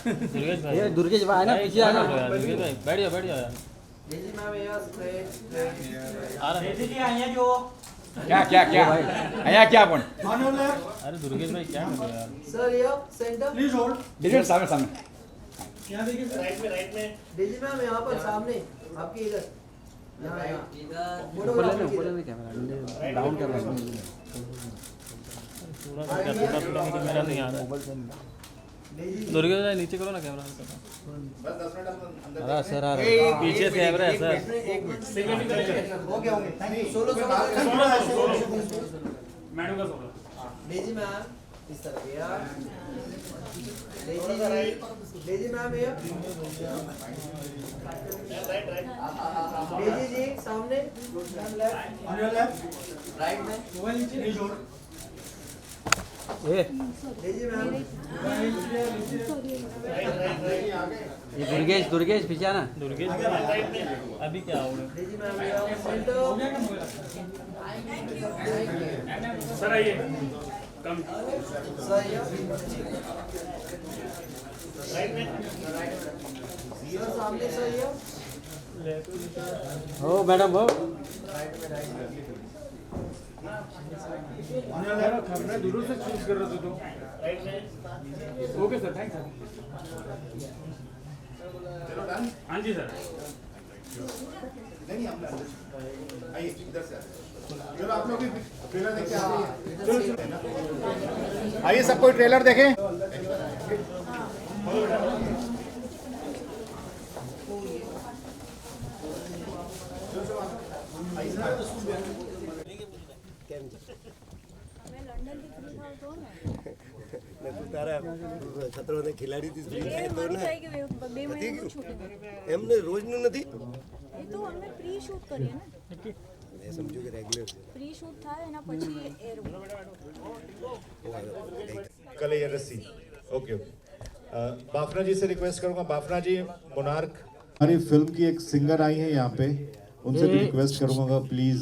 दुर्गेश भाई, ये दुर्गेश भाई ना पीछे आना। दुर्गेश भाई बैठ जाओ यार। डेजी मैम यस आ रहा है। डेजी जी आइए जो क्या क्या क्या आया क्या अपन अरे दुर्गेश भाई क्या कर रहे हो यार? सर ये सेंटर प्लीज होल्ड डिलीट सामने सामने यहां देखिए राइट में डेजी मैम यहां पर सामने आपके इधर यहां इधर ऊपर ले कैमरा डाउन कर रहा हूं। थोड़ा मेरा नहीं आ रहा है। दुर्गेश भाई नीचे करो ना कैमरा। बस 10 मिनट अंदर अरे सर आ रहा पीछे से कैमरा है सर। हो गया थैंक यू सोलो मैडम का सोलो। डेजी मैम इस तरफ यार डेजी मैम ये डेजी जी सामने ऑन योर लेफ्ट राइट में मोबाइल नीचे नहीं छोड़ ए डेजी मैम ये दुर्गेश पीछे आना। दुर्गेश भाई अभी क्या हो रहा है? डेजी मैम ये सेंटर सर आइए कम सर ये सर सामने सर ये हो मैडम हो दूर से चूज कर रहे थे तो ओके सर थैंक्स सर चलो डन हाँ जी सर। नहीं हम आइए इधर से चलो आप लोग भी ट्रेलर देख के आ रही है आइए सब कोई ट्रेलर देखें ખતરો ને ખિલાડી થી સ્પ્રિંગ થાય તો ને એમને રોજ નું નથી એ તો અમે પ્રી શૂટ કરીએ ને મેં સમજ્યું કે રેગ્યુલર છે પ્રી શૂટ થાય એના પછી એર कल ये रस्सी ओके बाफना जी से रिक्वेस्ट करूंगा बाफना जी मोनार्क हमारी फिल्म की एक सिंगर आई है यहाँ पे उनसे भी रिक्वेस्ट करूंगा प्लीज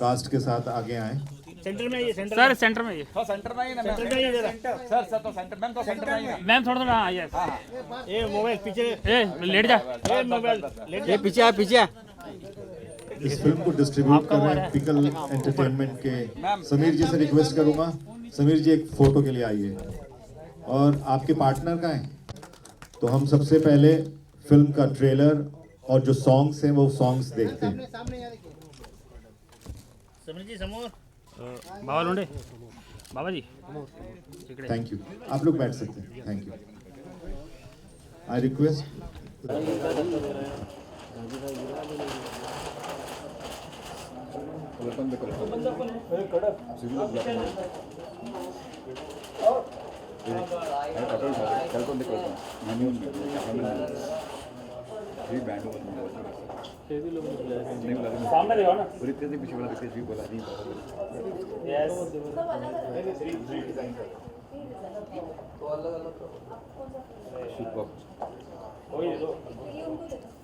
कास्ट के साथ आगे आए सेंटर में ये सर सेंटर में ये तो सेंटर में ही ना सेंटर में ये जरा सर सर तो सेंटर मैम तो सेंटर में ही है मैम थोड़ा थोड़ा हाँ यस ये मोबाइल पीछे ए लेट जा ए मोबाइल लेट ये पीछे आ पीछे आ। इस फिल्म को डिस्ट्रीब्यूट कर रहे हैं पिकल एंटरटेनमेंट के समीर जी से रिक्वेस्ट करूंगा समीर जी एक फोटो के लिए आइए और आपके पार्टनर का है तो हम सबसे पहले फिल्म का ट्रेलर और जो सॉन्ग्स हैं वो सॉन्ग्स देखते हैं समीर जी समोर बाबा लोंडे बाबा जी थैंक यू आप लोग बैठ सकते हैं थैंक यू आई रिक्वेस्ट सामने देखो ना पीछे वाला रितेश भी बोला नहीं यस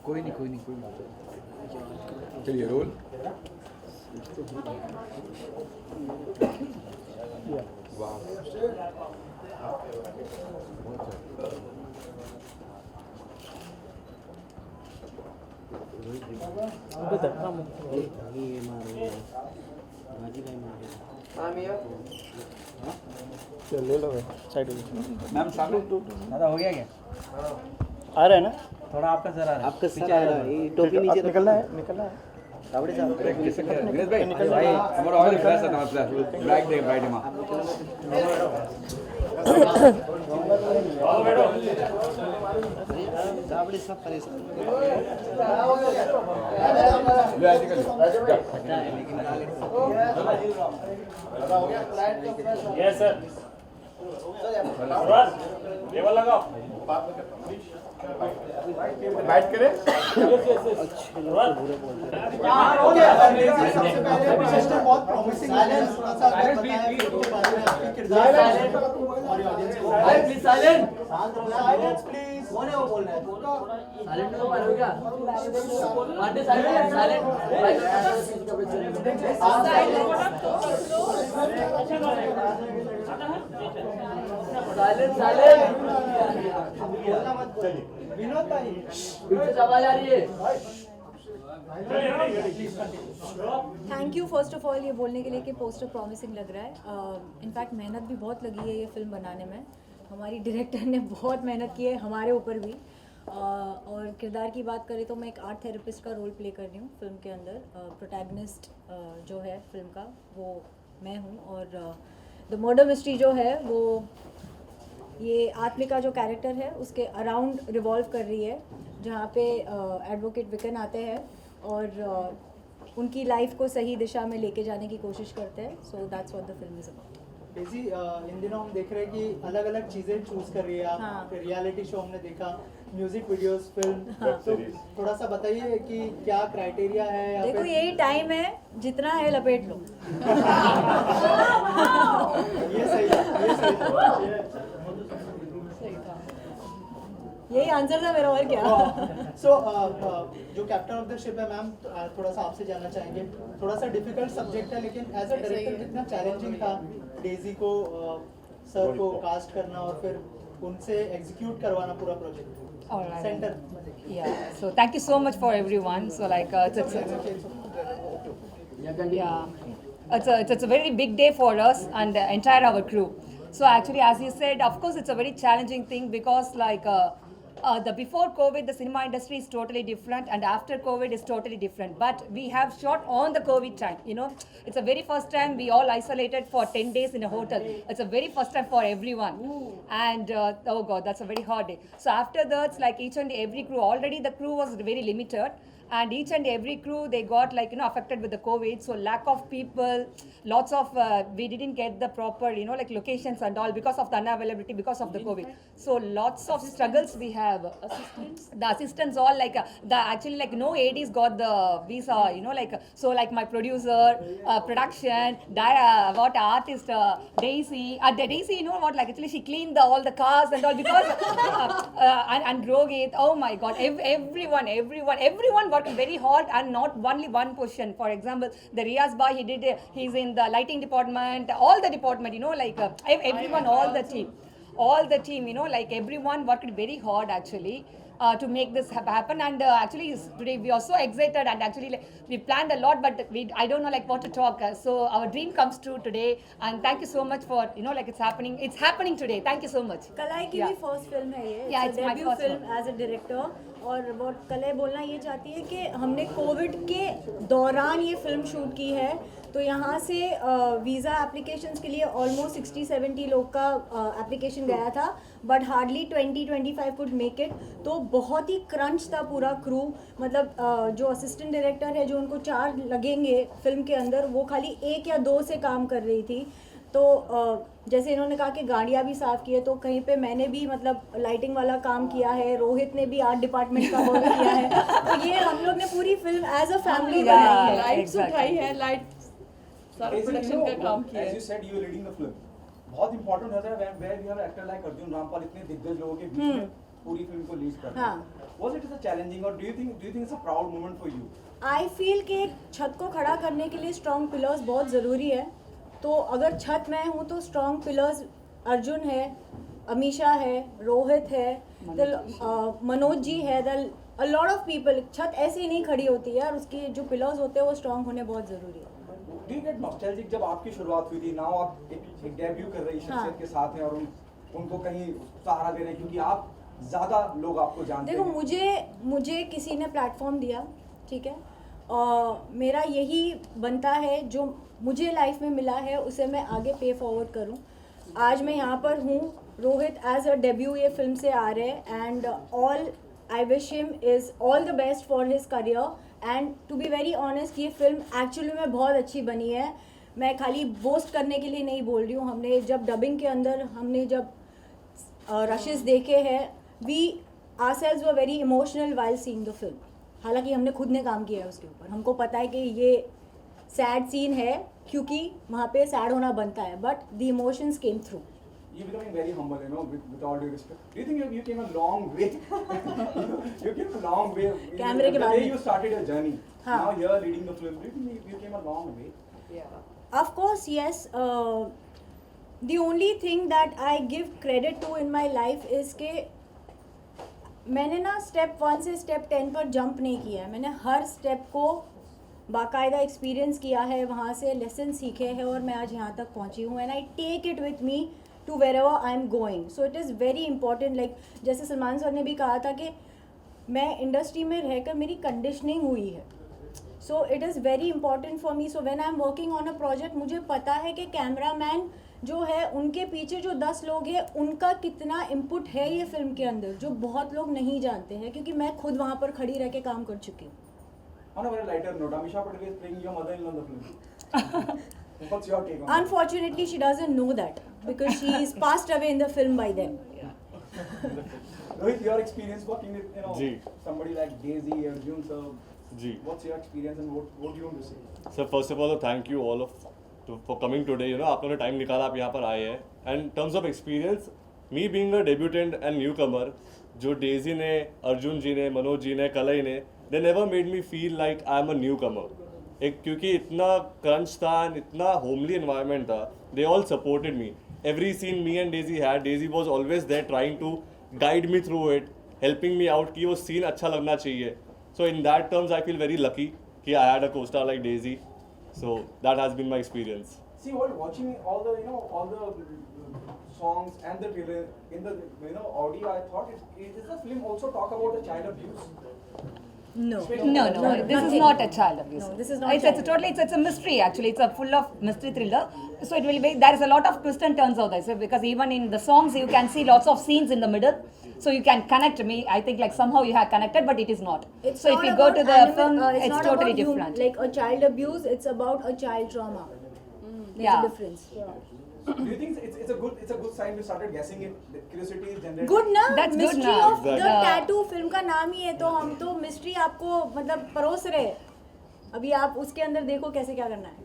कोई नहीं चलिए रोल वाह ले लो साइड में मैम सामने दादा हो गया क्या? आ रहा है ना थोड़ा आपका सर आ रहा है। आपका पीछे आ रहा है ये टोपी नीचे निकलना है कावड़े साहब विनेश भाई हमारा ऑयल फ्लैश है हमारा फ्लैश ब्लैक दे ब्राइट में कावड़े सब परेशान ले आदि कर यस सर लेवल लगाओ बैठ करे बहुत प्रॉमिसिंग साइलेंस प्लीज कौन है वो बोल रहा है साइलेंट तो मारो क्या पार्टी साइलेंट साइलेंट विनोद भाई thank you first of all ये बोलने के लिए कि पोस्टर प्रॉमिसिंग लग रहा है। इनफैक्ट मेहनत भी बहुत लगी है ये फिल्म बनाने में। हमारी डायरेक्टर ने बहुत मेहनत की है हमारे ऊपर भी। और किरदार की बात करें तो मैं एक आर्ट थेरेपिस्ट का रोल प्ले कर रही हूँ फिल्म के अंदर। प्रोटैगनिस्ट जो है फिल्म का वो मैं हूँ। और द मर्डर मिस्ट्री जो है वो ये आत्मिका जो कैरेक्टर है उसके अराउंड रिवॉल्व कर रही है, जहाँ पे एडवोकेट विकन आते हैं और उनकी लाइफ को सही दिशा में लेके जाने की कोशिश करते हैं। So that's what the film is about. बेसी इन दिनों हम देख रहे हैं कि अलग अलग चीजें चूज कर रही है आप। हाँ। फिर रियलिटी शो हमने देखा, म्यूजिक वीडियोस, फिल्म। तो थोड़ा सा बताइए कि क्या क्राइटेरिया है या देखो फिर यही टाइम है, जितना है लपेट लो। ये सही है, ये सही है। यही आंसर था मेरा, और क्या। सो जो कैप्टन ऑफ द शिप है मैम, थोड़ा सा आपसे जानना चाहेंगे। थोड़ा सा डिफिकल्ट सब्जेक्ट है, लेकिन एज अ डायरेक्टर कितना चैलेंजिंग था डेजी को सर को कास्ट करना और फिर उनसे एग्जीक्यूट करवाना पूरा project All right. Centre. Yeah. So thank you so much for everyone. So like it's a very big day for us and the entire our crew. So actually, as you said, of course, it's a very challenging thing because like the before COVID, the cinema industry is totally different, and after COVID is totally different. But we have shot on the COVID time. You know, it's the very first time we all isolated for 10 days in a hotel. It's a very first time for everyone. And oh God, that's a very hard day. So after that, it's like each and every crew. Already the crew was very limited. And each and every crew, they got like, you know, affected with the COVID. So lack of people, lots of, we didn't get the proper, you know, like locations and all because of the unavailability, because of the COVID. So lots of struggles we have. The assistants all like, actually like no ADs got the visa, you know, like, so like my producer, production, what artist, Daisy, the Daisy, you know what, like actually she cleaned all the cars and all because, and Rohit, oh my God, everyone worked very hard and not only one position. For example, the Riaz Bhai, he's in the lighting department, all the department, you know, like everyone, all the team, you know, like everyone worked very hard actually. To make this happen, and actually today we are so excited, and actually like, we planned a lot, but I don't know like what to talk. So our dream comes true today, and thank you so much for, you know, like it's happening today. Thank you so much. कलाई की भी first film है ये। Yeah, it's my debut first film as a director. और वो कलाई बोलना ये चाहती है कि हमने कोविड के दौरान ये फिल्म शूट की है, तो यहाँ से वीज़ा एप्लीकेशंस के लिए ऑलमोस्ट 60-70 लोग का एप्लीकेशन गया था, but hardly 20-25 could make it. तो बहुत ही क्रंच था पूरा क्रू। मतलब जो असिस्टेंट डायरेक्टर है, जो उनको 4 लगेंगे फिल्म के अंदर, वो खाली 1 या 2 से काम कर रही थी। तो जैसे इन्होंने कहा कि गाड़ियाँ भी साफ़ की है, तो कहीं पे मैंने भी मतलब लाइटिंग वाला काम किया है, रोहित ने भी आर्ट डिपार्टमेंट का वर्क किया है। तो ये हम लोग ने पूरी फिल्म एज अ फैमिली बनाई है। लाइट्स उठाई है, लाइट सारा प्रोडक्शन का काम किया है। As you said, you are leading the film. बहुत important होता है where we have an actor like Arjun Rampal, इतने दिग्गज लोगों के बीच में पूरी फिल्म को लीड करना। Was it challenging, or do you think it's a proud moment for you? I feel कि एक छत को खड़ा करने के लिए स्ट्रॉन्ग पिलर्स बहुत ज़रूरी है। तो अगर छत मैं हूँ तो स्ट्रॉन्ग पिलर्स अर्जुन है, अमीशा है, रोहित है, मनोज जी है, अ लॉट ऑफ पीपल। छत ऐसे ही नहीं खड़ी होती है, और उसकी जो पिलर्स होते हैं वो स्ट्रॉन्ग होने बहुत ज़रूरी है। Do you get nostalgic जब आपकी शुरुआत हुई थी, नाउ आप एक डेब्यू कर रही शख्सियत के साथ हैं और उनको कहीं सहारा दे रहे हैं, क्योंकि आप ज़्यादा लोग आपको जानते हैं। देखो मुझे किसी ने प्लेटफॉर्म दिया, ठीक है, मेरा यही बनता है जो मुझे लाइफ में मिला है उसे मैं आगे पे फॉरवर्ड करूं। आज मैं यहाँ पर हूँ, रोहित एज अ डेब्यू ये फिल्म से आ रहे हैं, and all I wish him is all the best for his career. And to be very honest, ये फिल्म एक्चुअली में बहुत अच्छी बनी है। मैं खाली बोस्ट करने के लिए नहीं बोल रही हूँ। हमने जब डबिंग के अंदर हमने जब रशेस देखे हैं, we ourselves were very emotional while seeing the film. हालांकि हमने खुद ने काम किया है उसके ऊपर, हमको पता है कि ये सैड सीन है क्योंकि वहाँ पे सैड होना बनता है, but the emotions came through. You're becoming very humble, you know, with all due respect. Do you think you came a long way? You came a long way. कैमरे के बाद The way you started your journey. हाँ. Now you're leading the film. Do you think you came a long way? Of course, yes. the only thing that I give credit to in my life is कि मैंने ना step 1 से step 10 पर jump नहीं किया है. मैंने हर step को बाकायदा एक्सपीरियंस किया है, वहाँ से लेसन सीखे हैं और मैं आज यहाँ तक पहुँची हूँ. And I take it with me to wherever I am going. So it is very important. Like जैसे सलमान सर ने भी कहा था कि मैं इंडस्ट्री में रहकर मेरी कंडीशनिंग हुई है. सो it is very important for me. So when I am working on a project, मुझे पता है कि कैमरामैन जो है उनके पीछे जो 10 लोग हैं उनका कितना इनपुट है ये फिल्म के अंदर, जो बहुत लोग नहीं जानते हैं, क्योंकि मैं खुद वहाँ पर खड़ी रह के काम कर चुकी हूँ. On a very lighter note, Amisha Patel is playing your mother-in-law in the film. What's your take on that? Unfortunately, she doesn't know that because she is passed away in the film by then. Rohit, your experience working with जी. somebody like Daisy, Arjun sir. जी. What's your experience and what do you want to say? Sir first of all thank you all of for coming today. You know आप लोगों ने time निकाला, आप यहाँ पर आए हैं. And terms of experience, me being a debutante and newcomer, जो डेजी ने, अर्जुन जी ने, मनोज जी ने, कलई ने, they never made me feel like I am a newcomer. एक क्योंकि इतना क्रंच था, इतना होमली एनवायरनमेंट था, they all supported me. Every scene me and Daisy had, Daisy was always there trying to guide me through it, helping me out कि वो scene अच्छा लगना चाहिए. So in that terms I feel very lucky कि I had a co-star like Daisy. So that has been my experience. See, while watching all the songs and the trailer in the audio, I thought is the film also talk about the child abuse? No. No, this is not a child abuse. No, this is not It's child totally, it's a mystery actually. It's a full of mystery thriller. So it will be, there is a lot of twists and turns out there. So because even in the songs you can see lots of scenes in the middle. So you can connect me. I think like somehow you have connected, but it is not. It's so not if you go about to the film, it's it's not totally about different. Like a child abuse, it's about a child trauma. There's Yeah. a difference. Do you think it's a good sign we started guessing it? The curiosity is generated. Good ना? That's good Mystery ना. of the Exactly. Tattoo film का नाम ही है, तो हम तो mystery आपको मतलब परोस रहे. अभी आप उसके अंदर देखो कैसे क्या करना है.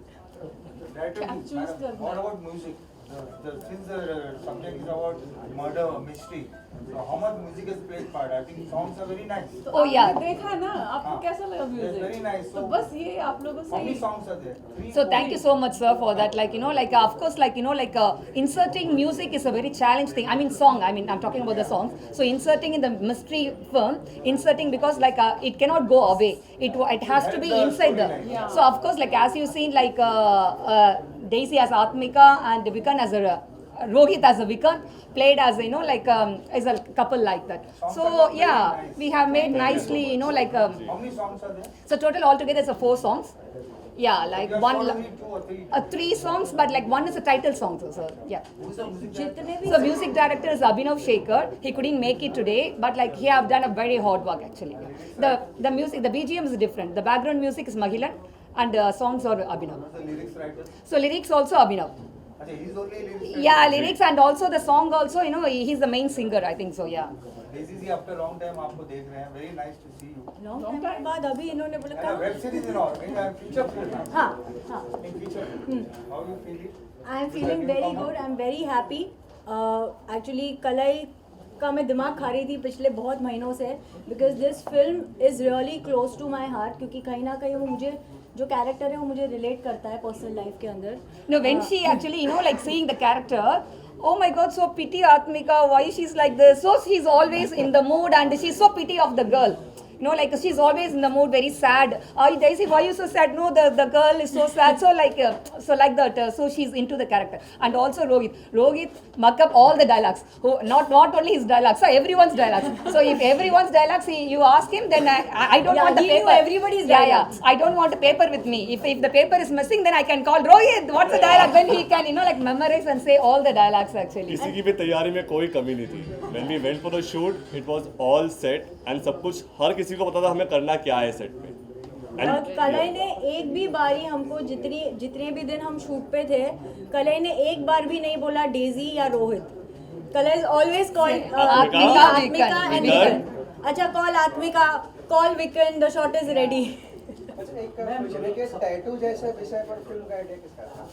What about music? Since the subject is about murder mystery, so how much music has played part? I think songs are very nice. Oh yeah. देखा ना आपको हाँ. कैसा लगा It's म्यूजिक? very nice. तो So बस ये आप लोगों how से many songs are there? So thank you so much, sir, for that. Like of course, inserting music is a very challenge thing. I mean, I'm talking about the songs. So inserting in the mystery film, because it cannot go away. It has to be inside the. Yeah. So of course, as you've seen, Daisy as Atmika and Vikan as a Rohit as a Vikan played as as a couple like that. So yeah, we have made nicely. how many songs are there? So total altogether is 4 songs. Yeah, like You have one. shot only 2 or 3. 3 songs, but one is a title song, so yeah. Who's the music जितने भी So music director is Abhinav Shekhar. He couldn't make it today, but he have done a very hard work actually. The music, the BGM is different. The background music is Mahilan, and songs are Abhinav. Who's the lyrics writer? So lyrics also Abhinav. Okay, he's only a lyrics writer. Yeah, lyrics and also the song also. He's the main singer. I think so. Yeah. Daisy ji, after a long time आपको देख रहे हैं. Very nice to see you. long time के बाद अभी इन्होंने बोला And a था. web series and all. I'm feature film now. हाँ. In feature film. How you feel it? I am feeling very good. I am very happy. Actually, कलई का मैं दिमाग खा रही थी पिछले बहुत महीनों से, because this film is really close to my heart, क्योंकि कहीं ना कहीं वो मुझे जो कैरेक्टर है वो मुझे रिलेट करता है पर्सनल लाइफ के अंदर. No, when she actually, seeing the character, oh my God, so pity Atmika, why she's like this. So she's always in the mood and she's so pity of the girl. She's always in the mood, very sad. Daisy, why are you so sad? No, the girl is so sad. So like that. So she's into the character. And also Rohit muck up all the dialogues. Not only his dialogues, so everyone's dialogues. So if everyone's dialogues, you ask him, then I don't want the he knew paper. everybody's dialogues. I don't want a paper with me. If the paper is missing, then I can call Rohit. What's the dialogue? Then he can memorize and say all the dialogues actually. किसी की भी तैयारी में कोई कमी नहीं थी. When we went for the shoot, it was all set and सब कुछ हर किसी को पता था हमें करना क्या है सेट पे. और कलई ने एक भी बारी हमको जितने भी दिन हम शूट पे थे, कलई ने एक बार भी नहीं बोला डेजी या Rohit. Kalai is always called Atmika and Vikan. अच्छा, call Atmika, call Vikan, the shot is ready. अच्छा, एक क्वेश्चन है कि टैटू जैसे विषय पर फिल्म का आइडिया किसका था?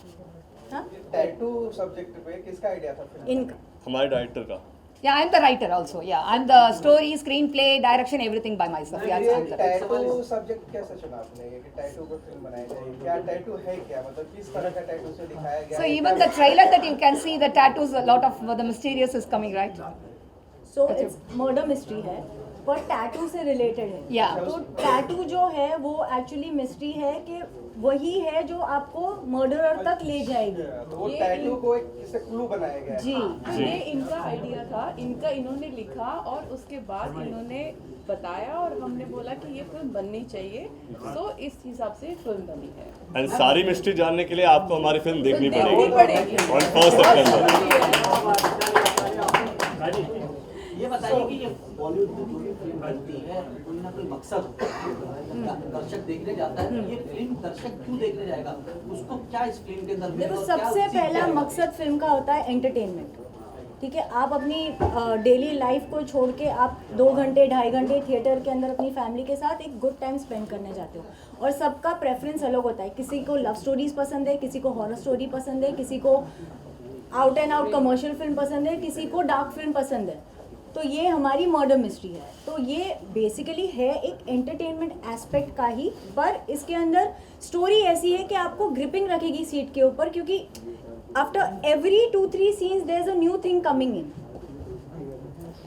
हाँ? टैटू सब्जेक्ट पे किसका आइडिया था फिल्म? इनका. हमारे डायरेक्टर का. Yeah, I'm the writer also. Yeah, I'm the story, screenplay, direction, everything by myself. Yeah, I'm the writer. Tattoo subject कैसे चुना आपने ये कि टैटू पर फिल्म बनाई जाए क्या टैटू है क्या मतलब किस तरह का टैटू से दिखाया गया So even the trailer that you can see, the tattoos, a lot of the mysterious is coming, right? So it's murder mystery है पर टैटू से रिलेटेड है। Yeah. तो टैटू जो है वो एक्चुअली मिस्ट्री है कि वही है जो आपको मर्डरर तक ले जाएगी। तो वो टैटू को एक किसे क्लू बनाया गया है जी तो ये इनका आइडिया था, इन्होंने लिखा और उसके बाद इन्होंने बताया और हमने बोला कि ये फिल्म बननी चाहिए, तो इस हिसाब से फिल्म बनी है। एंड सारी मिस्ट्री जानने के लिए आपको हमारी फिल्म देखनी देखनी पड़ेगी पड़ेगी। on 1st September। ये बताइए कि ये बॉलीवुड में जो भी फिल्म बनती है कोई ना कोई मकसद होता है, दर्शक देखने जाता है तो ये फिल्म दर्शक क्यों देखने जाएगा, उसको क्या इस फिल्म के अंदर मिलेगा देखो और क्या सबसे उसकी क्या पहला है? मकसद फिल्म का होता है एंटरटेनमेंट। ठीक है, आप अपनी डेली लाइफ को छोड़ के आप 2 घंटे 2.5 घंटे थिएटर के अंदर अपनी फैमिली के साथ एक गुड टाइम स्पेंड करने जाते हो और सबका प्रेफरेंस अलग होता है। किसी को लव स्टोरीज पसंद है, किसी को हॉरर स्टोरी पसंद है, किसी को out and out commercial film पसंद है, किसी को डार्क फिल्म पसंद है। तो ये हमारी मर्डर मिस्ट्री है। तो ये बेसिकली है एक एंटरटेनमेंट एस्पेक्ट का ही, पर इसके अंदर स्टोरी ऐसी है कि आपको ग्रिपिंग रखेगी सीट के ऊपर, क्योंकि after every 2-3 scenes there is a new thing coming in.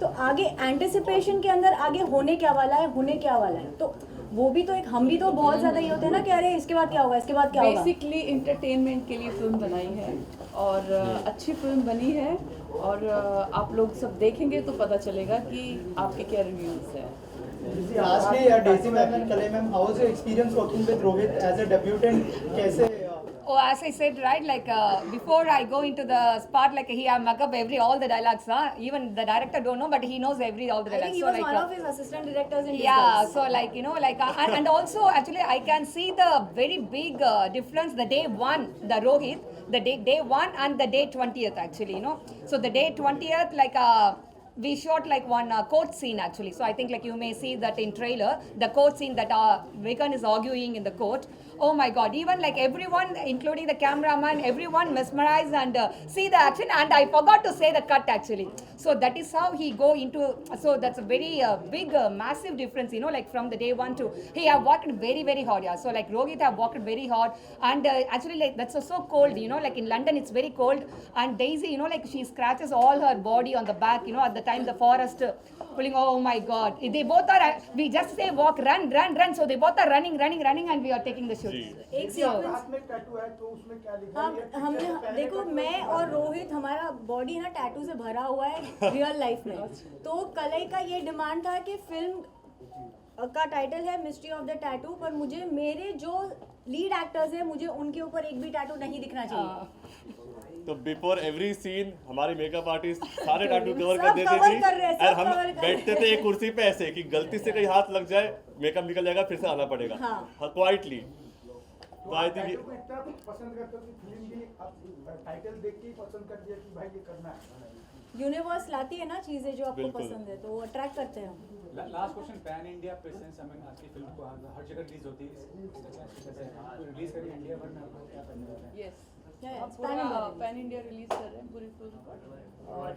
तो आगे एंटिसिपेशन के अंदर आगे होने क्या वाला है, होने क्या वाला है, तो वो भी तो एक, हम भी तो बहुत ज़्यादा ये होते हैं ना कि अरे इसके बाद क्या होगा, इसके बाद क्या होगा। बेसिकली इंटरटेनमेंट के लिए फिल्म बनाई है और अच्छी फिल्म बनी है और आप लोग सब देखेंगे तो पता चलेगा कि आपके क्या रिव्यूज हैं। Lastly, Daisy ma'am and Kalai ma'am, how was your experience working with Rohit as a debutant? कैसे Oh, as I said, right, like before I go into the spot, like he have mug up all the dialogues, huh? Even the director don't know, but he knows all the I dialogues. think he So was like, one of his assistant directors in yeah, disguise. so like like and also actually I can see the very big difference the day 1, the Rohit, the day 1 and the day 20th actually, So the day 20th like we shot like one court scene actually. So I think like you may see that in trailer, the court scene that Vigan is arguing in the court. Oh my God, even like everyone, including the cameraman, everyone mesmerized and see the action. And I forgot to say the cut actually. So that is how he go into, so that's a very big, massive difference, like from the day 1 to, he have worked very, very hard. Yeah. So like Rohit have worked very hard. And actually like that's so cold, like in London it's very cold. And Daisy, like she scratches all her body on the back, at the time the forest pulling, oh my God. They both are, we just say walk, run. So they both are running and we are taking the shoot. एक sequence में tattoo है तो उसमें क्या लिखा है? हमने देखो, मैं और रोहित, हमारा बॉडी ना टैटू से भरा हुआ है रियल लाइफ में। तो कलई का ये डिमांड था कि फिल्म का टाइटल है मिस्ट्री ऑफ द टैटू, पर मुझे मेरे जो लीड एक्टर्स हैं मुझे उनके ऊपर एक भी टैटू नहीं दिखना चाहिए। तो बिफोर एवरी सीन हमारी मेकअप आर्टिस्ट सारे टैटू कवर कर सब देती कवर थी कर रहे हैं, सब और हम कवर कर बैठते रहे थे हैं। एक कुर्सी पे ऐसे कि गलती से कहीं हाथ लग जाए मेकअप निकल जाएगा, फिर से आना पड़ेगा क्वाइटली। तो आई थिंक इतना पसंद करते हो कि फिल्म भी आप टाइटल देख के पसंद कर दिया कि भाई ये करना है। यूनिवर्स लाती है ना चीजें जो आपको बिल्कुल। पसंद है, तो वो अट्रैक्ट करते हैं। Last question, pan India presence, आपकी फिल्म को हर जगह रिलीज होती है, रिलीज करें इंडिया भर में आपको क्या करना है? यस, Yeah, it's पूरा pan-India release. Pan India release कर रहे हैं पूरी फिल्म और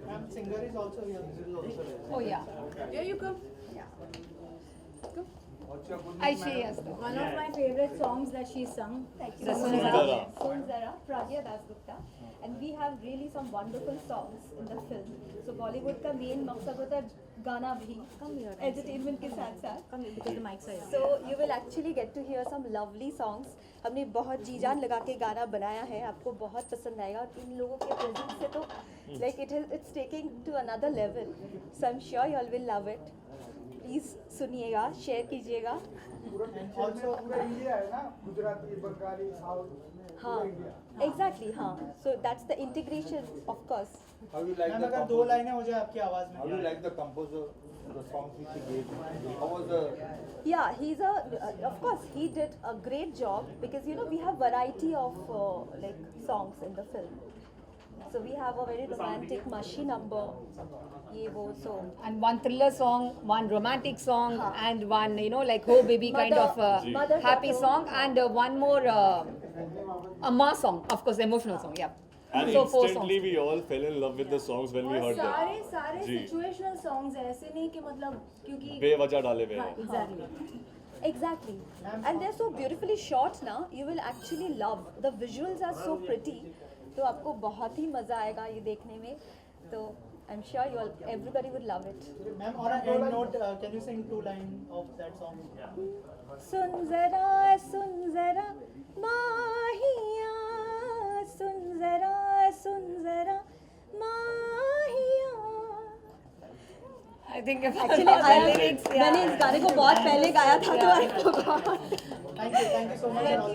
Ma'am, singer is also here. This is also here. Oh yeah. yeah, you come. I see, yes. One of my favorite songs that she sung. Sundara. Sundara, Pragya Dasgupta, and we have really some wonderful songs in the film. So Bollywood का main मकसद होता है गाना भी, entertainment के साथ साथ. Because the mics are here. So you will actually get to hear some lovely songs. हमने बहुत जी जान लगा के गाना बनाया है, आपको बहुत पसंद आएगा और इन लोगों के presence से तो like it's taking to another level. So I'm sure you all will love it. Please सुनिएगा, शेयर कीजिएगा। Also पूरा इंडिया है ना, गुजराती, बंगाली, साउथ, हाँ, एग्जैक्टली, हाँ। So that's the integration, of course. How you like ma'am, the अगर 2 लाइनें हो जाए आपकी आवाज में। How you like the composer, the songs which he gave? How was the? Yeah, he's of course he did a great job because we have variety of like songs in the film. So we have a very romantic Mashi number, ye wo, so. And one thriller song, one romantic song, and one like oh baby kind of happy song, and one more a mass song, of course, emotional song, yeah. And So 4 instantly we all fell in love with the songs when we और heard them. सारे जी। Situational songs हैं, ऐसे नहीं कि मतलब क्योंकि बेवजह डाले हुए हाँ हैं. Exactly Exactly. And they're so beautifully shot now, you will actually love. The visuals are so pretty. तो आपको बहुत ही मज़ा आएगा ये देखने में. तो I'm sure you all, everybody would love it. Ma'am, on an end note, can you sing 2 lines of that song? सुन जरा माहिया, सुन जरा माहिया. I think if Actually, मैंने इस गाने को बहुत पहले गाया था तो I forgot. Thank you so much.